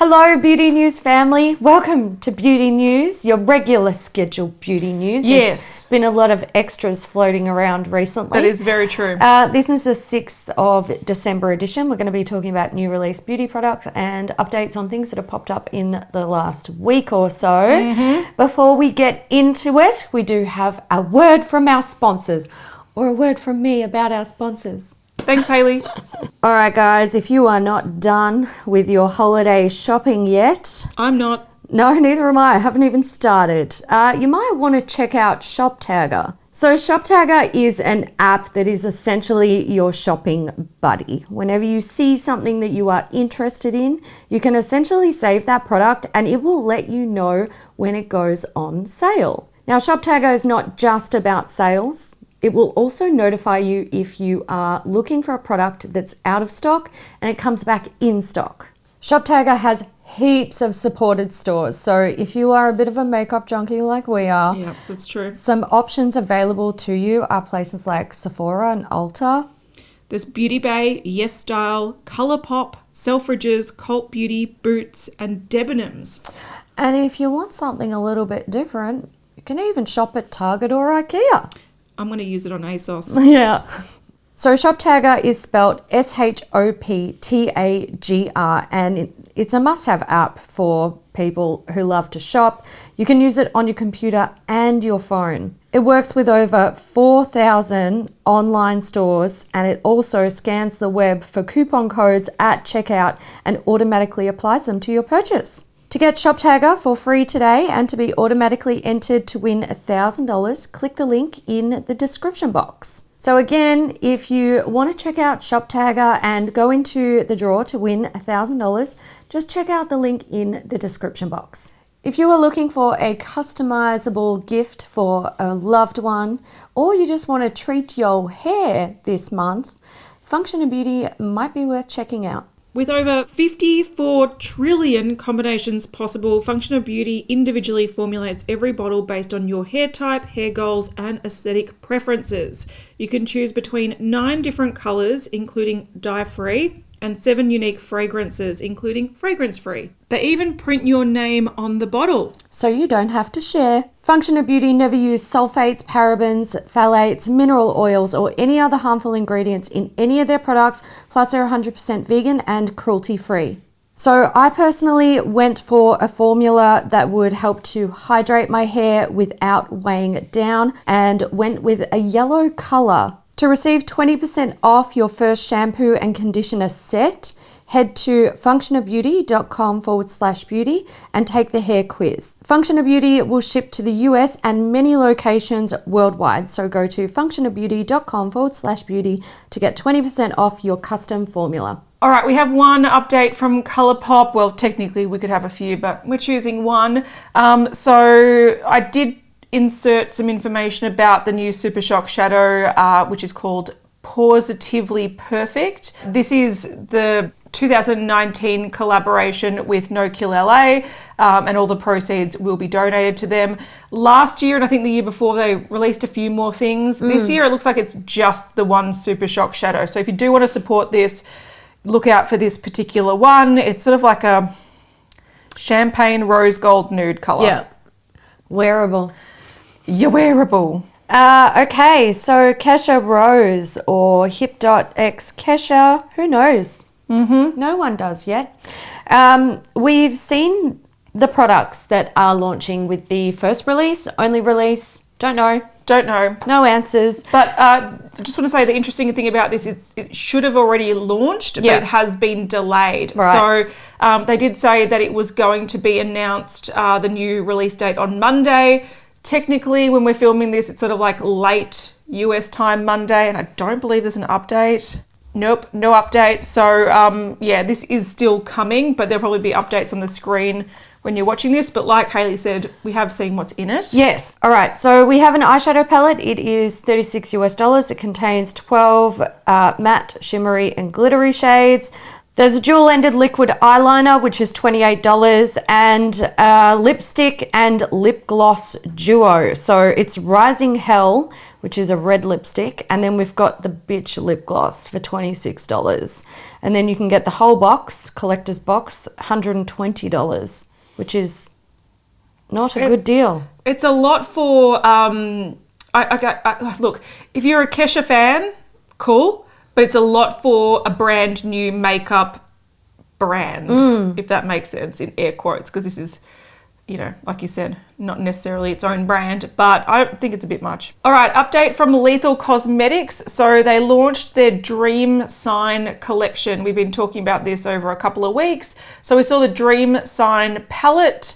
Hello, Beauty News family. Welcome to Beauty News, your regular scheduled beauty news. Yes. There's been a lot of extras floating around recently. That is very true. This is the 6th of December edition. We're going to be talking about new release beauty products and updates on things that have popped up in the last week or so. Before we get into it, we do have a word from our sponsors, or a word from me about our sponsors. Thanks, Hayley. All right, guys, if you are not done with your holiday shopping yet... I'm not. No, neither am I. I haven't even started. You might want to check out ShopTagger. So ShopTagger is an app that is essentially your shopping buddy. Whenever you see something that you are interested in, you can essentially save that product and it will let you know when it goes on sale. Now, ShopTagger is not just about sales. It will also notify you if you are looking for a product that's out of stock and it comes back in stock. ShopTagger has heaps of supported stores. So if you are a bit of a makeup junkie like we are, Yeah, that's true. some options available to you are places like Sephora and Ulta. There's Beauty Bay, Yes Style, Colourpop, Selfridges, Cult Beauty, Boots, and Debenhams. And if you want something a little bit different, you can even shop at Target or IKEA. I'm going to use it on ASOS. Yeah. So ShopTagger is spelled ShopTagger, and it's a must-have app for people who love to shop. You can use it on your computer and your phone. It works with over 4,000 online stores, and it also scans the web for coupon codes at checkout and automatically applies them to your purchase. To get ShopTagger for free today and to be automatically entered to win $1,000, click the link in the description box. So again, if you want to check out ShopTagger and go into the draw to win $1,000, just check out the link in the description box. If you are looking for a customizable gift for a loved one, or you just want to treat your hair this month, Function of Beauty might be worth checking out. With over 54 trillion combinations possible, Function of Beauty individually formulates every bottle based on your hair type, hair goals, and aesthetic preferences. You can choose between 9 different colours, including dye-free, and 7 unique fragrances, including fragrance-free. They even print your name on the bottle, so you don't have to share. Function of Beauty never use sulfates, parabens, phthalates, mineral oils, or any other harmful ingredients in any of their products, plus they're 100% vegan and cruelty-free. So I personally went for a formula that would help to hydrate my hair without weighing it down, and went with a yellow color. To receive 20% off your first shampoo and conditioner set, head to functionofbeauty.com/beauty and take the hair quiz. Function of Beauty will ship to the US and many locations worldwide. So go to functionofbeauty.com/beauty to get 20% off your custom formula. All right, we have one update from Colourpop. Well, technically we could have a few, but we're choosing one. So I did insert some information about the new Super Shock shadow, which is called Pawsitively Purrfect. This is the 2019 collaboration with NKLA, and all the proceeds will be donated to them. Last year, and I think the year before, they released a few more things. This year, it looks like it's just the one Super Shock shadow. So if you do want to support this, look out for this particular one. It's sort of like a champagne rose gold nude color. Yeah, wearable. You're wearable. Okay, so Kesha Rose or Hip.X Kesha, who knows? No one does yet. We've seen the products that are launching with the first release, only release, don't know. No answers. But I just want to say the interesting thing about this is it should have already launched, but it has been delayed. Right. So they did say that it was going to be announced, the new release date on Monday. Technically, when we're filming this, it's sort of like late US time Monday, and I don't believe there's an update. Nope, no update. So yeah, this is still coming, but there'll probably be updates on the screen when you're watching this. But like Hayley said, we have seen what's in it. Yes. All right. So we have an eyeshadow palette. It is $36 US. It contains 12 matte, shimmery, and glittery shades. There's a dual-ended liquid eyeliner, which is $28, and lipstick and lip gloss duo. So it's Rising Hell, which is a red lipstick, and then we've got the Bitch lip gloss for $26. And then you can get the whole box, collector's box, $120, which is not a good deal. It's a lot for, look, if you're a Kesha fan, cool. But it's a lot for a brand new makeup brand, if that makes sense, in air quotes, because this is, you know, like you said, not necessarily its own brand, but I think it's a bit much. All right, update from Lethal Cosmetics. So they launched their Dream Sign collection. We've been talking about this over a couple of weeks. So we saw the Dream Sign palette,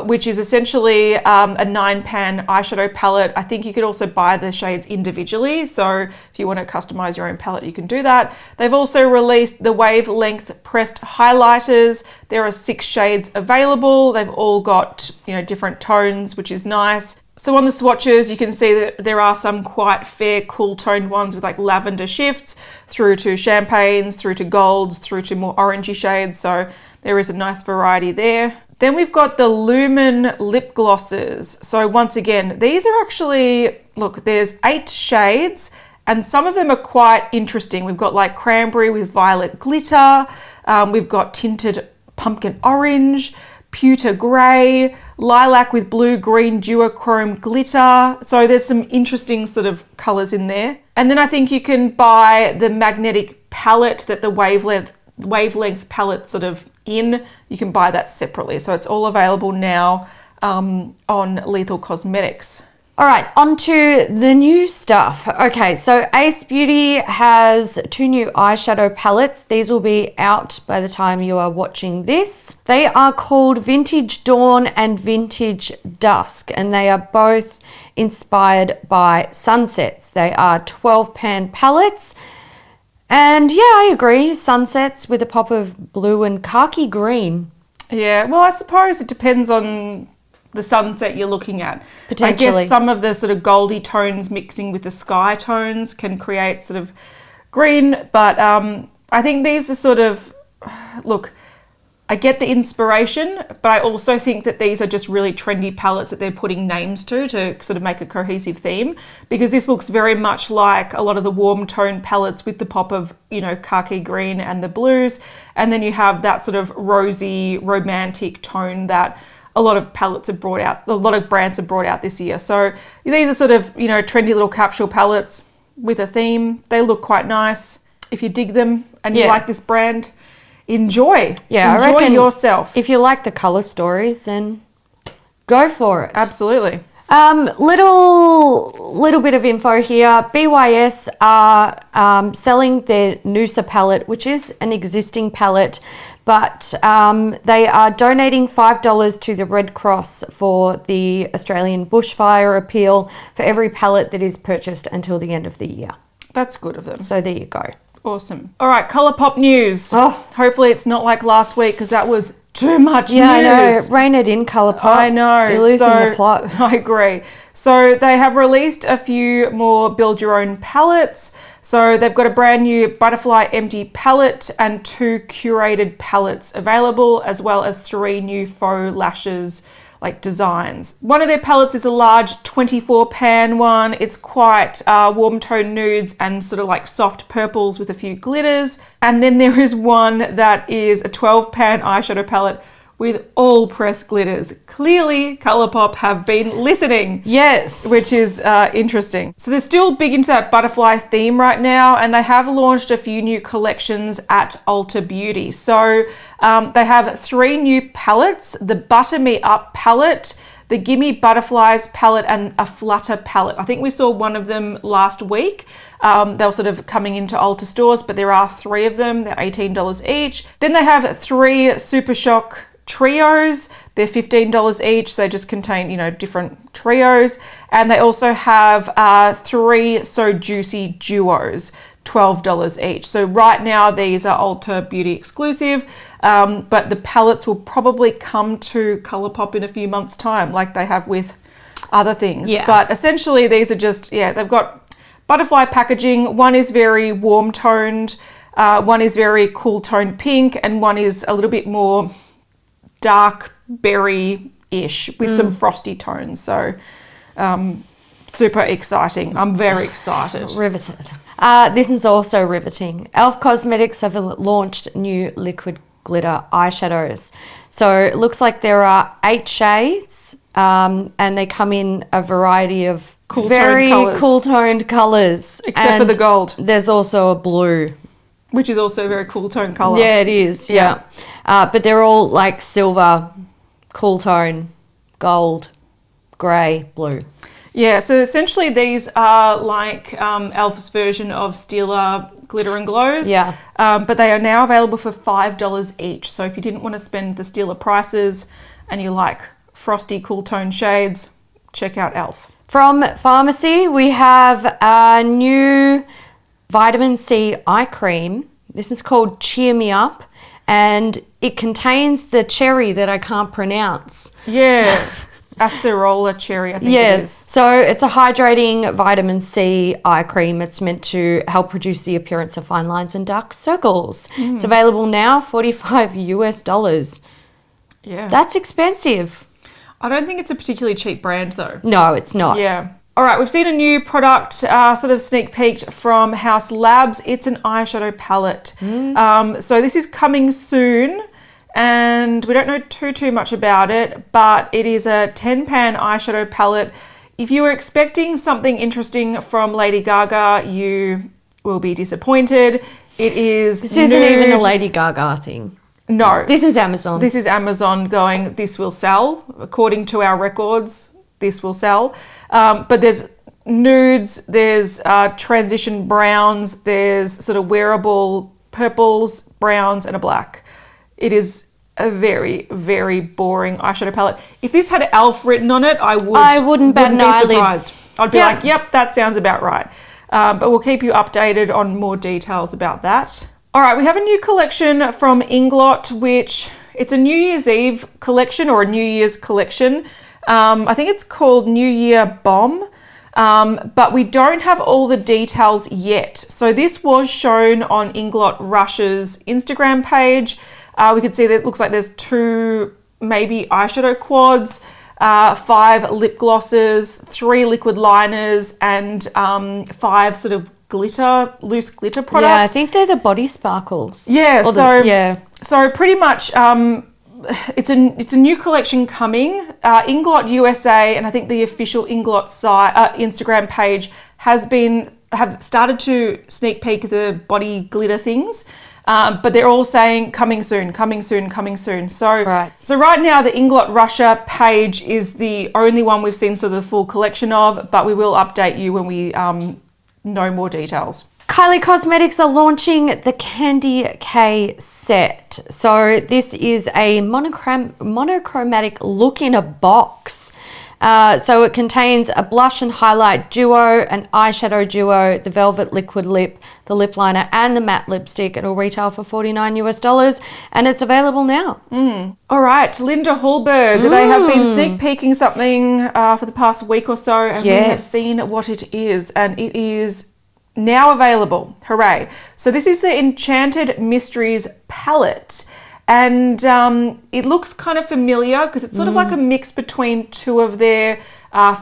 which is essentially a 9-pan eyeshadow palette. I think you could also buy the shades individually. So if you want to customize your own palette, you can do that. They've also released the wavelength pressed highlighters. There are 6 shades available. They've all got, you know, different tones, which is nice. So on the swatches, you can see that there are some quite fair, cool toned ones with like lavender shifts through to champagnes, through to golds, through to more orangey shades. So there is a nice variety there. Then we've got the Lumen lip glosses. So once again, these are actually, look, there's 8 shades and some of them are quite interesting. We've got like cranberry with violet glitter. We've got tinted pumpkin orange, pewter gray, lilac with blue, green, duochrome glitter. So there's some interesting sort of colors in there. And then I think you can buy the magnetic palette that the wavelength palette sort of in. You can buy that separately. So it's all available now on Lethal Cosmetics. All right, on to the new stuff. Okay, so Ace Beauty has 2 new eyeshadow palettes. These will be out by the time you are watching this. They are called Vintage Dawn and Vintage Dusk, and they are both inspired by sunsets. They are 12-pan palettes. And yeah, I agree. Sunsets with a pop of blue and khaki green. Yeah, well, I suppose it depends on the sunset you're looking at. Potentially. I guess some of the sort of goldy tones mixing with the sky tones can create sort of green, but I think these are sort of, look, I get the inspiration, but I also think that these are just really trendy palettes that they're putting names to sort of make a cohesive theme, because this looks very much like a lot of the warm tone palettes with the pop of, you know, khaki green and the blues. And then you have that sort of rosy, romantic tone that a lot of palettes have brought out, a lot of brands have brought out this year. So these are sort of, you know, trendy little capsule palettes with a theme. They look quite nice. If you dig them and you like this brand, enjoy. Yeah, enjoy I reckon yourself. If you like the color stories, then go for it. Absolutely. Little bit of info here. BYS are selling their Noosa palette, which is an existing palette, but they are donating $5 to the Red Cross for the Australian bushfire appeal for every palette that is purchased until the end of the year. That's good of them. So there you go. Awesome. All right, Colourpop news. Oh. Hopefully it's not like last week, because that was too much news. I know. Rein it in, Colourpop. I know. You're losing the plot. I agree. So they have released a few more build your own palettes. So they've got a brand new Butterfly empty palette and 2 curated palettes available, as well as 3 new faux lashes like designs. One of their palettes is a large 24-pan one. It's quite warm tone nudes and sort of like soft purples with a few glitters. And then there is one that is a 12-pan eyeshadow palette with all pressed glitters. Clearly, Colourpop have been listening. Yes. Which is interesting. So they're still big into that butterfly theme right now, and they have launched a few new collections at Ulta Beauty. So they have 3 new palettes: the Butter Me Up palette, the Gimme Butterflies palette, and a Flutter palette. I think we saw one of them last week. They're sort of coming into Ulta stores, but there are 3 of them. They're $18 each. Then they have 3 Super Shock trios. They're $15 each. So they just contain, you know, different trios. And they also have 3 So Juicy duos, $12 each. So right now these are Ulta Beauty exclusive, but the palettes will probably come to Colourpop in a few months' time, like they have with other things. Yeah. But essentially these are just, they've got butterfly packaging. One is very warm toned, One is very cool toned pink, and one is a little bit more dark berry-ish with some frosty tones. So super exciting. I'm very excited. Riveted. This is also riveting. e.l.f. Cosmetics have launched new liquid glitter eyeshadows. So it looks like there are 8 shades, and they come in a variety of very cool toned colours. Except for the gold. There's also a blue. Which is also a very cool tone colour. Yeah, it is. Yeah. But they're all like silver, cool tone, gold, grey, blue. Yeah, so essentially these are like e.l.f.'s version of Stila Glitter and Glows. Yeah. But they are now available for $5 each. So if you didn't want to spend the Stila prices and you like frosty, cool tone shades, check out e.l.f. From Farmacy, we have a new vitamin C eye cream. This is called Cheer Me Up, and it contains the cherry that I can't pronounce. Yeah. Acerola cherry, I think it is. So it's a hydrating vitamin C eye cream. It's meant to help reduce the appearance of fine lines and dark circles. It's available now, $45. Yeah. That's expensive. I don't think it's a particularly cheap brand though. No, it's not. Yeah. All right, we've seen a new product sort of sneak peeked from Haus Labs. It's an eyeshadow palette. So this is coming soon, and we don't know too much about it, but it is a 10-pan eyeshadow palette. If you were expecting something interesting from Lady Gaga, you will be disappointed. It is This isn't even a Lady Gaga thing. No. This is Amazon. This is Amazon going, this will sell. According to our records, this will sell. But there's nudes, there's transition browns, there's sort of wearable purples, browns, and a black. It is a very, very boring eyeshadow palette. If this had e.l.f. written on it, I wouldn't be surprised. I'd be like, yep, that sounds about right. But we'll keep you updated on more details about that. All right, we have a new collection from Inglot, which it's a New Year's Eve collection or a New Year's collection. I think it's called New Year Bomb, but we don't have all the details yet. So this was shown on Inglot Rush's Instagram page. We could see that it looks like there's 2 maybe eyeshadow quads, 5 lip glosses, 3 liquid liners, and 5 sort of loose glitter products. Yeah, I think they're the body sparkles. Yeah, so pretty much it's a new collection coming. Inglot USA, and I think the official Inglot Instagram page have started to sneak peek the body glitter things. But they're all saying coming soon, coming soon, coming soon. So right now the Inglot Russia page is the only one we've seen sort of the full collection of, but we will update you when we know more details. Kylie Cosmetics are launching the Candy K set. So this is a monochromatic look in a box. So it contains a blush and highlight duo, an eyeshadow duo, the velvet liquid lip, the lip liner, and the matte lipstick. It'll retail for $49, and it's available now. All right, Linda Hallberg. They have been sneak peeking something for the past week or so, and we have seen what it is, and it is now available. Hooray. So this is the Enchanted Mysteries palette. And it looks kind of familiar because it's sort of like a mix between 2 of their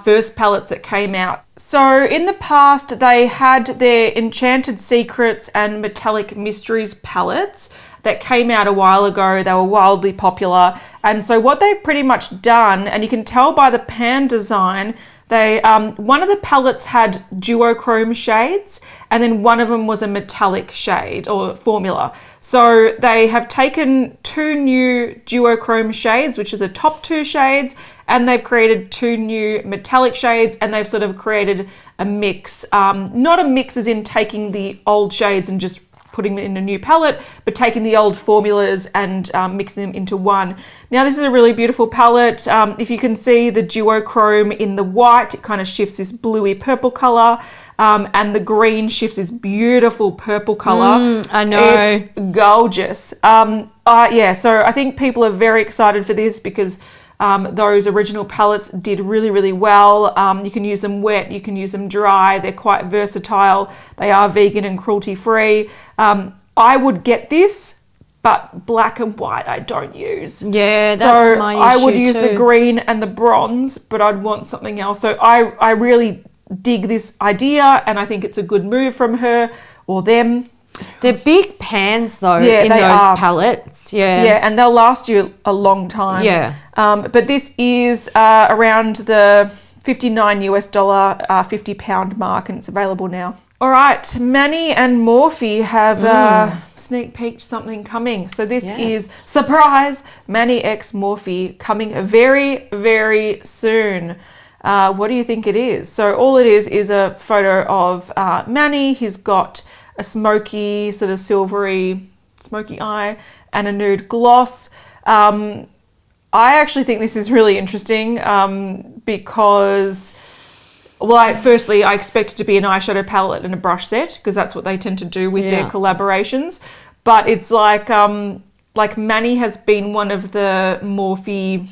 first palettes that came out. So in the past, they had their Enchanted Secrets and Metallic Mysteries palettes that came out a while ago. They were wildly popular. And so what they've pretty much done, and you can tell by the pan design, they one of the palettes had duochrome shades, and then one of them was a metallic shade or formula. So they have taken 2 new duochrome shades, which are the top 2 shades, and they've created 2 new metallic shades, and they've sort of created a mix. Not a mix as in taking the old shades and just putting them in a new palette, but taking the old formulas and mixing them into one. Now this is a really beautiful palette. If you can see the duochrome in the white, it kind of shifts this bluey purple color, and the green shifts this beautiful purple color. I know. It's gorgeous. Yeah, so I think people are very excited for this because those original palettes did really, really well. You can use them wet, you can use them dry. They're quite versatile. They are vegan and cruelty free. I would get this, but black and white I don't use. Yeah, that's so my issue I would use too. the green and the bronze, but I'd want something else. So I really dig this idea, and I think it's a good move from her or them. They're big pans though Yeah, in they those are. palettes. Yeah. Yeah, and they'll last you a long time. Yeah. But this is around the $59 US, £50 mark, and it's available now. All right, Manny and Morphe have sneak peeked something coming. So this is, surprise, Manny x Morphe coming very, very soon. What do you think it is? So all it is a photo of Manny. He's got a smoky, sort of silvery, smoky eye and a nude gloss. I actually think this is really interesting because... Well, firstly, I expect it to be an eyeshadow palette and a brush set because that's what they tend to do with their collaborations. But it's like Manny has been one of the Morphe,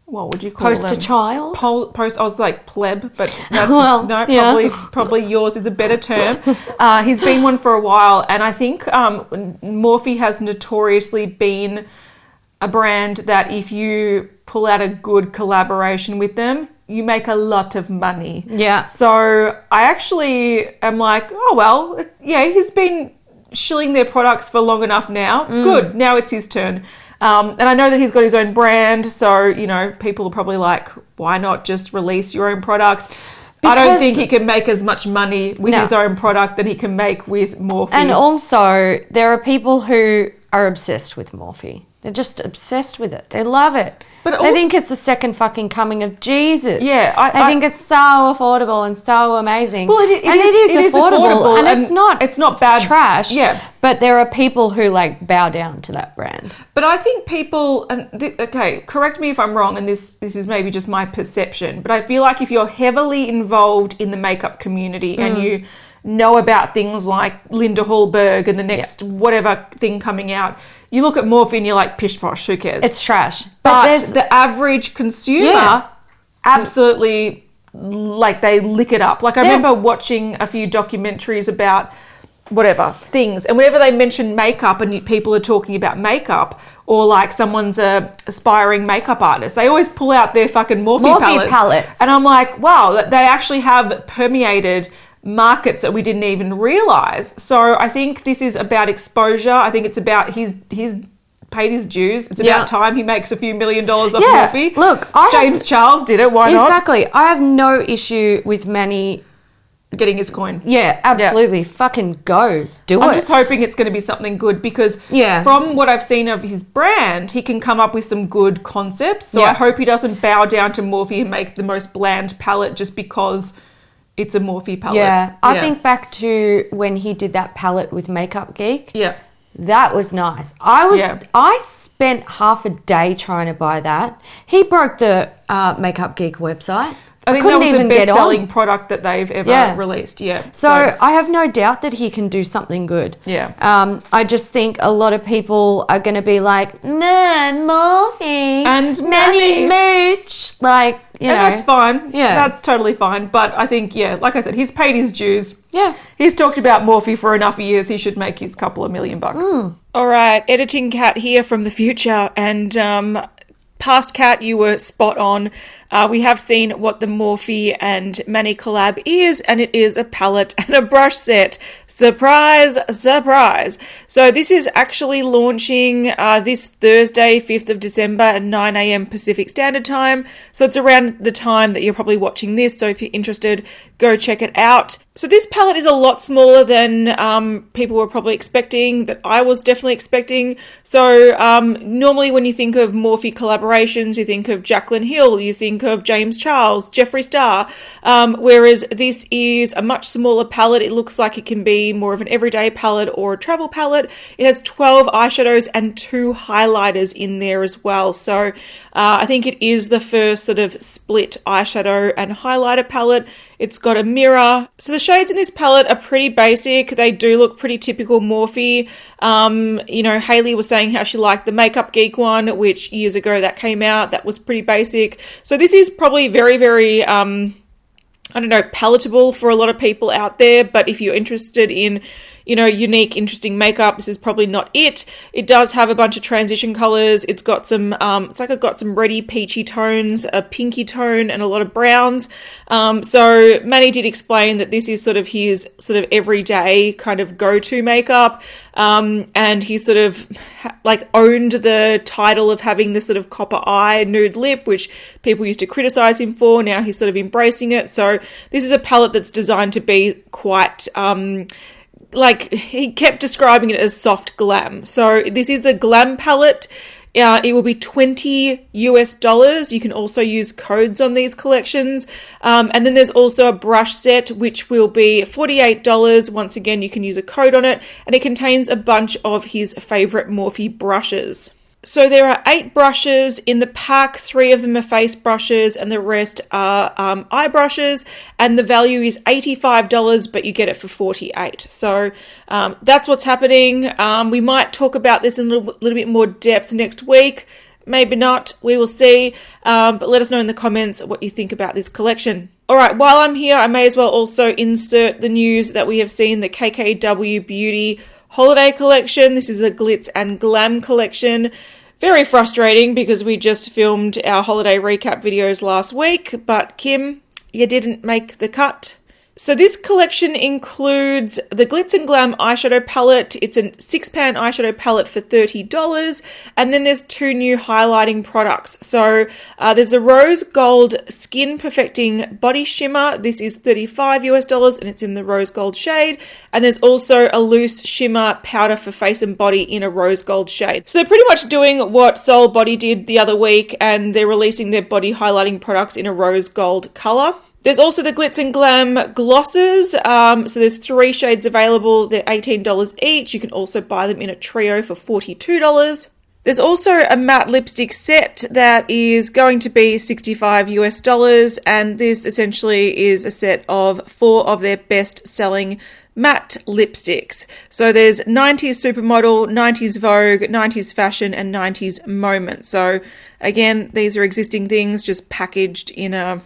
what would you call them? Poster child? I was like pleb, but that's Well, probably yours is a better term. He's been one for a while, and I think Morphe has notoriously been a brand that if you pull out a good collaboration with them, you make a lot of money. Yeah. So I actually am like, oh, well, yeah, he's been shilling their products for long enough now. Good. Now it's his turn. And I know that he's got his own brand. So, you know, people are probably like, why not just release your own products? I don't think he can make as much money with his own product than he can make with Morphe. And also, there are people who are obsessed with Morphe. They're just obsessed with it. They love it. But they think it's the second fucking coming of Jesus. Yeah. I think it's so affordable and so amazing. Well, it is affordable and it's not bad trash. Yeah. But there are people who like bow down to that brand. But I think people, okay, correct me if I'm wrong, and this is maybe just my perception, but I feel like if you're heavily involved in the makeup community and you know about things like Linda Hallberg and the next whatever thing coming out, you look at Morphe and you're like, pish posh, who cares? It's trash. But the average consumer absolutely, like, they lick it up. Like, I remember watching a few documentaries about whatever things, and whenever they mention makeup and people are talking about makeup, or like someone's a aspiring makeup artist, they always pull out their fucking Morphe palettes. And I'm like, wow, they actually have permeated markets that we didn't even realize. So I think this is about exposure. I think it's about he's paid his dues. It's about time he makes a few $1 million off Morphe. Look, James Charles did it. Why not? Exactly. I have no issue with Manny getting his coin. Yeah, absolutely. Yeah. Fucking go. Do it. I'm just hoping it's going to be something good because from what I've seen of his brand, he can come up with some good concepts. So I hope he doesn't bow down to Morphe and make the most bland palette just because it's a Morphe palette. Yeah. I think back to when he did that palette with Makeup Geek. Yeah. That was nice. I spent half a day trying to buy that. He broke the Makeup Geek website. I think that was the best-selling product that they've ever released. Yeah. So I have no doubt that he can do something good. Yeah. I just think a lot of people are going to be like, man, Morphe and Manny Mooch, like, you know. And that's fine. Yeah. That's totally fine. But I think, like I said, he's paid his dues. Yeah. He's talked about Morphe for enough years. He should make his couple of $1 million. All right, editing Cat here from the future, and past Cat, you were spot on. We have seen what the Morphe and Manny collab is, and it is a palette and a brush set. Surprise, surprise. So this is actually launching this Thursday, 5th of December at 9 a.m. Pacific Standard Time. So it's around the time that you're probably watching this. So if you're interested, go check it out. So this palette is a lot smaller than people were probably expecting, that I was definitely expecting. So normally when you think of Morphe collaborations, you think of Jaclyn Hill, you think of James Charles, Jeffree Star, whereas this is a much smaller palette. It looks like it can be more of an everyday palette or a travel palette. It has 12 eyeshadows and 2 highlighters in there as well. So I think it is the first sort of split eyeshadow and highlighter palette. It's got a mirror. So the shades in this palette are pretty basic. They do look pretty typical Morphe. You know, Hayley was saying how she liked the Makeup Geek one, which years ago that came out. That was pretty basic. So this is probably very, very, I don't know, palatable for a lot of people out there. But if you're interested in, unique, interesting makeup, this is probably not it. It does have a bunch of transition colors. It's got some, it's like I've got some reddy peachy tones, a pinky tone, and a lot of browns. So Manny did explain that this is sort of his sort of everyday kind of go-to makeup. And he sort of like owned the title of having this sort of copper eye nude lip, which people used to criticize him for. Now he's sort of embracing it. So this is a palette that's designed to be quite, like he kept describing it as soft glam. So this is the Glam palette. It will be $20 US. You can also use codes on these collections. And then there's also a brush set, which will be $48. Once again, you can use a code on it, and it contains a bunch of his favorite Morphe brushes. So there are 8 brushes in the pack. 3 of them are face brushes and the rest are eye brushes. And the value is $85, but you get it for $48. So that's what's happening. We might talk about this in a little bit more depth next week. Maybe not. We will see. But let us know in the comments what you think about this collection. All right, while I'm here, I may as well also insert the news that we have seen the KKW Beauty holiday collection. This is the Glitz and Glam collection. Very frustrating because we just filmed our holiday recap videos last week, but Kim, you didn't make the cut. So this collection includes the Glitz and Glam eyeshadow palette. It's a 6-pan eyeshadow palette for $30. And then there's 2 new highlighting products. So there's the Rose Gold Skin Perfecting Body Shimmer. This is $35 US and it's in the rose gold shade. And there's also a loose shimmer powder for face and body in a rose gold shade. So they're pretty much doing what Soul Body did the other week, and they're releasing their body highlighting products in a rose gold color. There's also the Glitz and Glam glosses. So there's 3 shades available. They're $18 each. You can also buy them in a trio for $42. There's also a matte lipstick set that is going to be $65 US. And this essentially is a set of 4 of their best-selling matte lipsticks. So there's 90s Supermodel, 90s Vogue, 90s Fashion, and 90s Moment. So again, these are existing things just packaged in a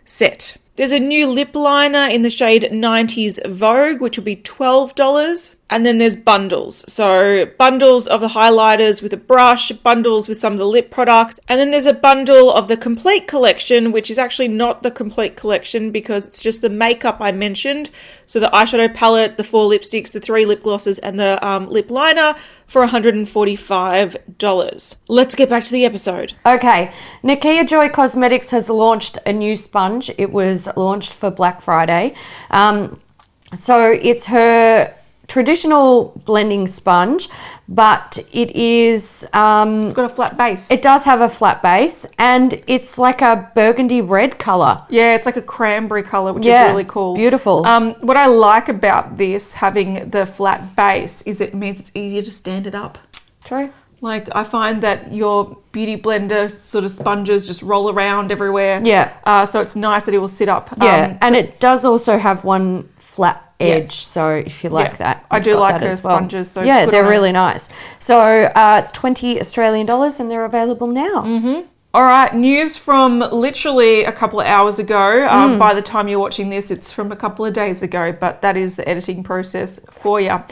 set. There's a new lip liner in the shade 90s Vogue, which will be $12. And then there's bundles. So bundles of the highlighters with a brush, bundles with some of the lip products. And then there's a bundle of the complete collection, which is actually not the complete collection because it's just the makeup I mentioned. So the eyeshadow palette, the 4 lipsticks, the 3 lip glosses, and the lip liner for $145. Let's get back to the episode. Okay, Nikkia Joy Cosmetics has launched a new sponge. It was launched for Black Friday. So it's her traditional blending sponge, but it is it's got a flat base. It does have a flat base, and it's like a burgundy red color. Yeah, it's like a cranberry color, which is really cool. Beautiful. What I like about this having the flat base is it means it's easier to stand it up. True. Like I find that your beauty blender sort of sponges just roll around everywhere. Yeah. So it's nice that it will sit up. Yeah, and it does also have one flat edge, so if you like that. I do like her sponges. So yeah, they're really nice. So it's $20 Australian and they're available now. Mm-hmm. All right, news from literally a couple of hours ago. By the time you're watching this, it's from a couple of days ago, but that is the editing process for you.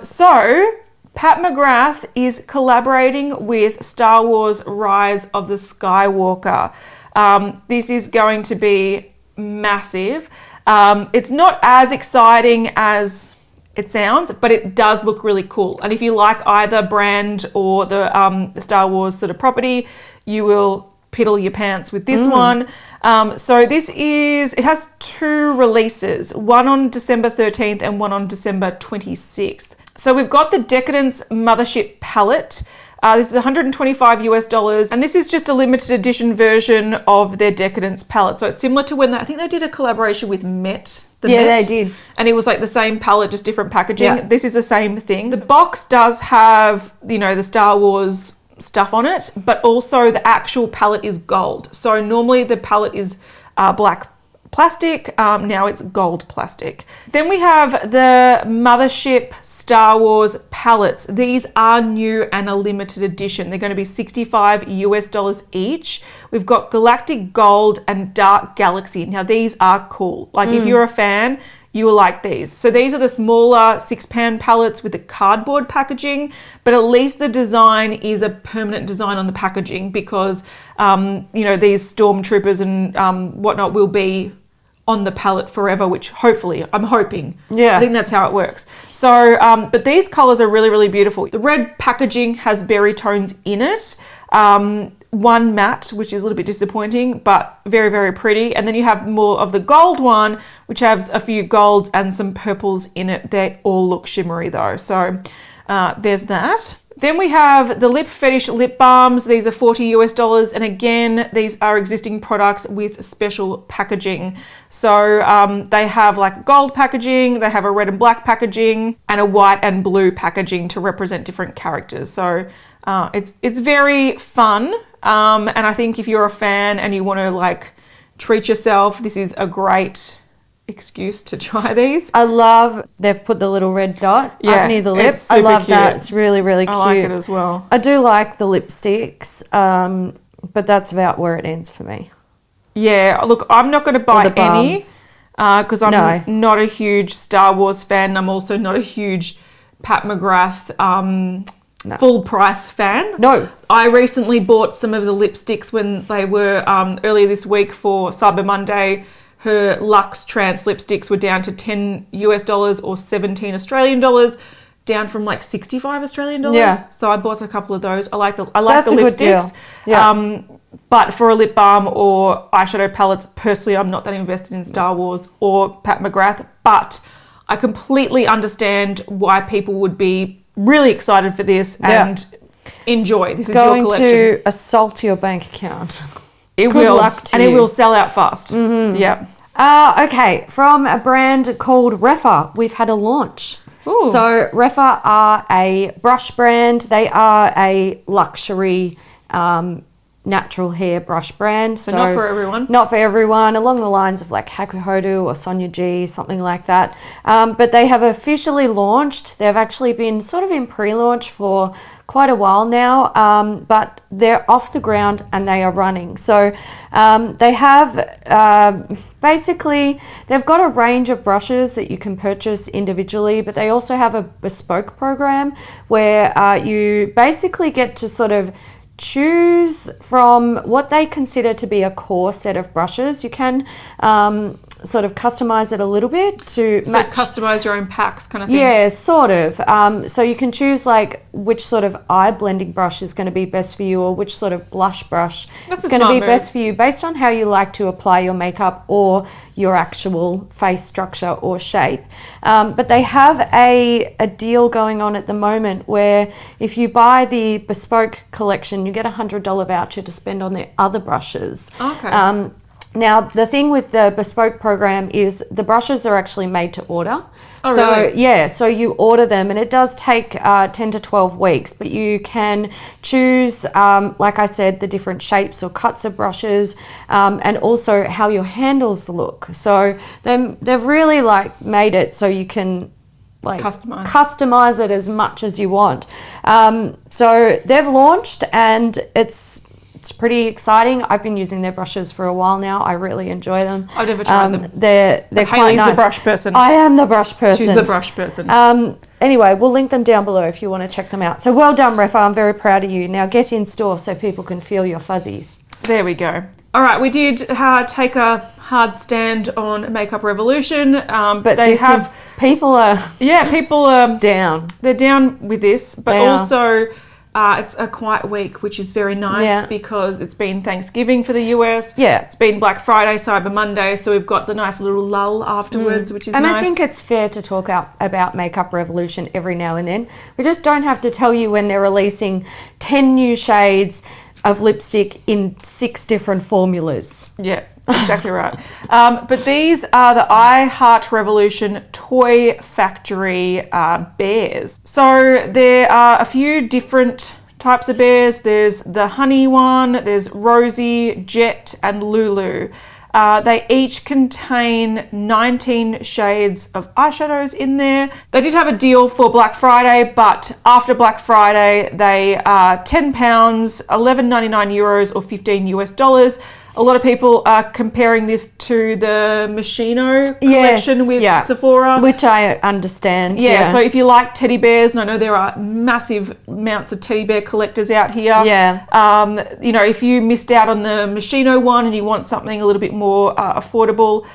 So Pat McGrath is collaborating with Star Wars Rise of the Skywalker. This is going to be massive. It's not as exciting as it sounds, but it does look really cool. And if you like either brand or the Star Wars sort of property, you will piddle your pants with this one. So it has 2 releases, one on December 13th and one on December 26th. So we've got the Decadence Mothership palette. This is $125 US, and this is just a limited edition version of their Decadence palette. So it's similar to when I think they did a collaboration with Met. They did. And it was like the same palette, just different packaging. Yeah. This is the same thing. The box does have, the Star Wars stuff on it, but also the actual palette is gold. So normally the palette is black plastic. Now it's gold plastic. Then we have the Mothership Star Wars palettes. These are new and a limited edition. They're going to be $65 US each. We've got Galactic Gold and Dark Galaxy. Now these are cool. Like if you're a fan, you will like these. So these are the smaller 6-pan palettes with the cardboard packaging, but at least the design is a permanent design on the packaging because, these stormtroopers and whatnot will be on the palette forever, which hopefully, I'm hoping. Yeah. I think that's how it works. So, but these colors are really, really beautiful. The red packaging has berry tones in it. One matte, which is a little bit disappointing, but very, very pretty. And then you have more of the gold one, which has a few golds and some purples in it. They all look shimmery though. So there's that. Then we have the Lip Fetish lip balms. These are $40 US. And again, these are existing products with special packaging. So they have like gold packaging, they have a red and black packaging, and a white and blue packaging to represent different characters. So it's very fun. And I think if you're a fan and you want to like treat yourself, this is a great excuse to try these. I love they've put the little red dot up near the lip. I love that. It's really, really cute. I like it as well. I do like the lipsticks, but that's about where it ends for me. Yeah, look, I'm not going to buy any because I'm not a huge Star Wars fan. I'm also not a huge Pat McGrath full price fan. No. I recently bought some of the lipsticks when they were earlier this week for Cyber Monday. Her Luxe Trance lipsticks were down to $10 US or 17 Australian dollars, down from like 65 Australian dollars. Yeah. So I bought a couple of those. I like the lipsticks. Yeah. But for a lip balm or eyeshadow palettes, personally, I'm not that invested in Star Wars or Pat McGrath, but I completely understand why people would be really excited for this and enjoy. This is your collection. Going to assault your bank account. It Good will, luck to and you. it will sell out fast. Mm-hmm. Yeah. Okay, from a brand called Rephr, we've had a launch. Ooh. So Rephr are a brush brand. They are a luxury natural hair brush brand. So not for everyone. Not for everyone, along the lines of like Hakuhodo or Sonia G, something like that. But they have officially launched. They've actually been sort of in pre-launch for quite a while now, but they're off the ground and they are running. So they have basically, they've got a range of brushes that you can purchase individually, but they also have a bespoke program where you basically get to sort of choose from what they consider to be a core set of brushes. You can sort of customize it a little bit to match. Customize your own packs kind of thing. Yeah, sort of. So you can choose like which sort of eye blending brush is going to be best for you, or which sort of blush brush is going to be best for you based on how you like to apply your makeup or your actual face structure or shape. But they have a deal going on at the moment where if you buy the bespoke collection, you get a $100 voucher to spend on their other brushes. Okay. Now, the thing with the bespoke program is the brushes are actually made to order. Oh, so, really? Yeah, so you order them and it does take 10 to 12 weeks, but you can choose, like I said, the different shapes or cuts of brushes and also how your handles look. So they've really like made it so you can like customize it as much as you want. So they've launched and it's pretty exciting. I've been using their brushes for a while now. I really enjoy them. I've never tried them. They're quite Hayley's nice. the brush person. I am the brush person. She's the brush person. Anyway, we'll link them down below if you want to check them out. So well done, Rephr. I'm very proud of you. Now get in store so people can feel your fuzzies. There we go. All right, we did take a hard stand on Makeup Revolution, but people are down. They're down with this, but also it's a quiet week, which is very nice because it's been Thanksgiving for the US. Yeah, it's been Black Friday, Cyber Monday, so we've got the nice little lull afterwards, which is nice. And I think it's fair to talk about Makeup Revolution every now and then. We just don't have to tell you when they're releasing 10 new shades of lipstick in 6 different formulas. Yeah, exactly right. But these are the I Heart Revolution Toy Factory bears. So there are a few different types of bears. There's the honey one, there's Rosie, Jet, and Lulu. They each contain 19 shades of eyeshadows in there. They did have a deal for Black Friday, but after Black Friday, they are £10, €11.99 or $15 US. A lot of people are comparing this to the Moschino collection with Sephora. Which I understand. Yeah, so if you like teddy bears, and I know there are massive amounts of teddy bear collectors out here. Yeah. You know, if you missed out on the Moschino one and you want something a little bit more affordable,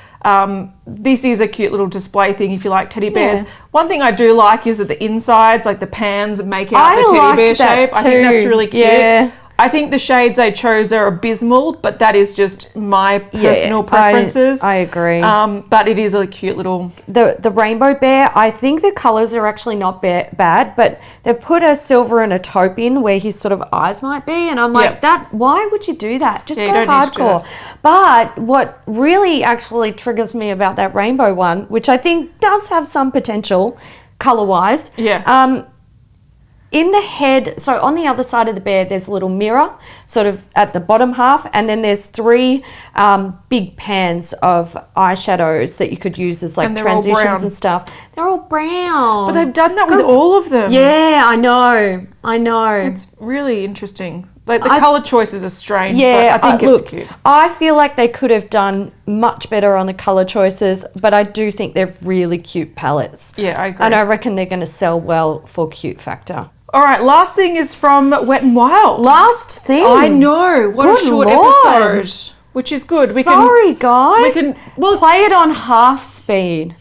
this is a cute little display thing if you like teddy bears. One thing I do like is that the insides, like the pans, make out the teddy bear shape. I think that's really cute. Yeah. I think the shades they chose are abysmal, but that is just my personal preferences. I agree. But it is a cute little... The rainbow bear, I think the colours are actually not bad, but they've put a silver and a taupe in where his sort of eyes might be, and I'm like, why would you do that? Just go hardcore. But what really actually triggers me about that rainbow one, which I think does have some potential colour-wise, in the head, so on the other side of the bear, there's a little mirror sort of at the bottom half, and then there's 3 big pans of eyeshadows that you could use as like transitions and stuff. They're all brown. But they've done that with all of them. Yeah, I know. It's really interesting. Like the colour choices are strange, yeah, but I think it's cute. I feel like they could have done much better on the colour choices, but I do think they're really cute palettes. Yeah, I agree. And I reckon they're going to sell well for cute factor. All right, last thing is from Wet n Wild. Last thing? I know. What a short episode. Which is good. Guys. We can play it on half speed.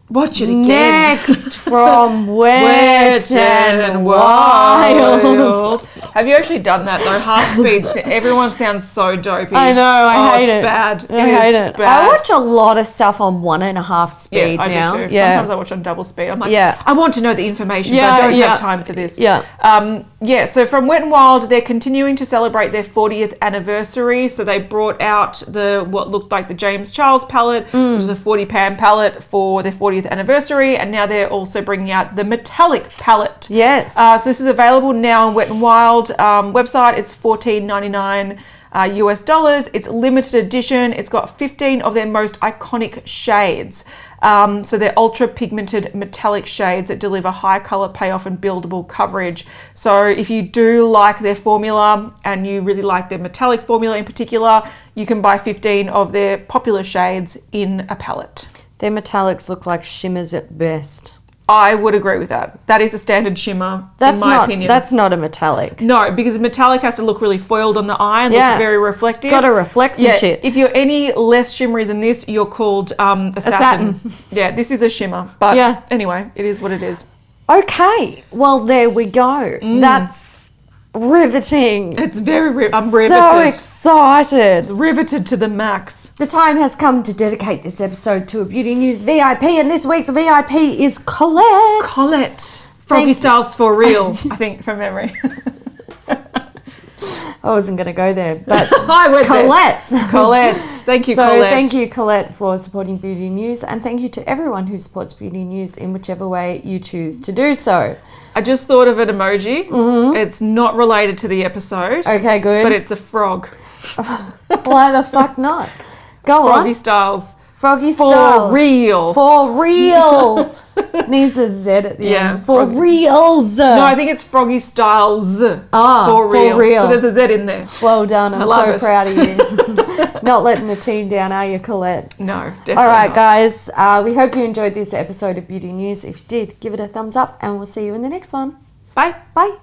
Watch it again. Next from Wet n Wild. Have you actually done that though? Half speed. Everyone sounds so dopey. I know. I hate it. It's bad. I hate it. I watch a lot of stuff on 1.5 speed I now. do too. Yeah. Sometimes I watch on double speed. I'm like, I want to know the information, but I don't have time for this. So from Wet n Wild, they're continuing to celebrate their 40th anniversary. So they brought out what looked like the James Charles palette, which is a 40 pan palette for their 40th anniversary, and now they're also bringing out the metallic palette. Yes. So this is available now on Wet n Wild website. It's $14.99 US. It's limited edition. It's got 15 of their most iconic shades. So they're ultra pigmented metallic shades that deliver high color payoff and buildable coverage. So if you do like their formula and you really like their metallic formula in particular, you can buy 15 of their popular shades in a palette. Their metallics look like shimmers at best. I would agree with that. That is a standard shimmer, in my opinion. That's not a metallic. No, because metallic has to look really foiled on the eye and look very reflective. Got to reflect some shit. If you're any less shimmery than this, you're called a satin. Yeah, this is a shimmer. But anyway, it is what it is. Okay, well, there we go. That's riveting. It's very I'm riveted. So excited. Riveted to the max. The time has come to dedicate this episode to a Beauty News VIP, and this week's VIP is Colette. Colette. Froggy Styles for real, I think, from memory. I wasn't going to go there, but I went Colette. There. Colette. Thank you, Colette. So thank you, Colette, for supporting Beauty News, and thank you to everyone who supports Beauty News in whichever way you choose to do so. I just thought of an emoji. It's not related to the episode. Okay, good. But it's a frog. Why the fuck not? Go on. Froggy Styles. Froggy Styles. For real. For real. Needs a Z at the end. For reals. No, I think it's Froggy Styles. For real. So there's a Z in there. Well done. I'm so proud of you. Not letting the team down, are you, Colette? No, definitely All right, not. guys. We hope you enjoyed this episode of Beauty News. If you did, give it a thumbs up, and we'll see you in the next one. Bye. Bye.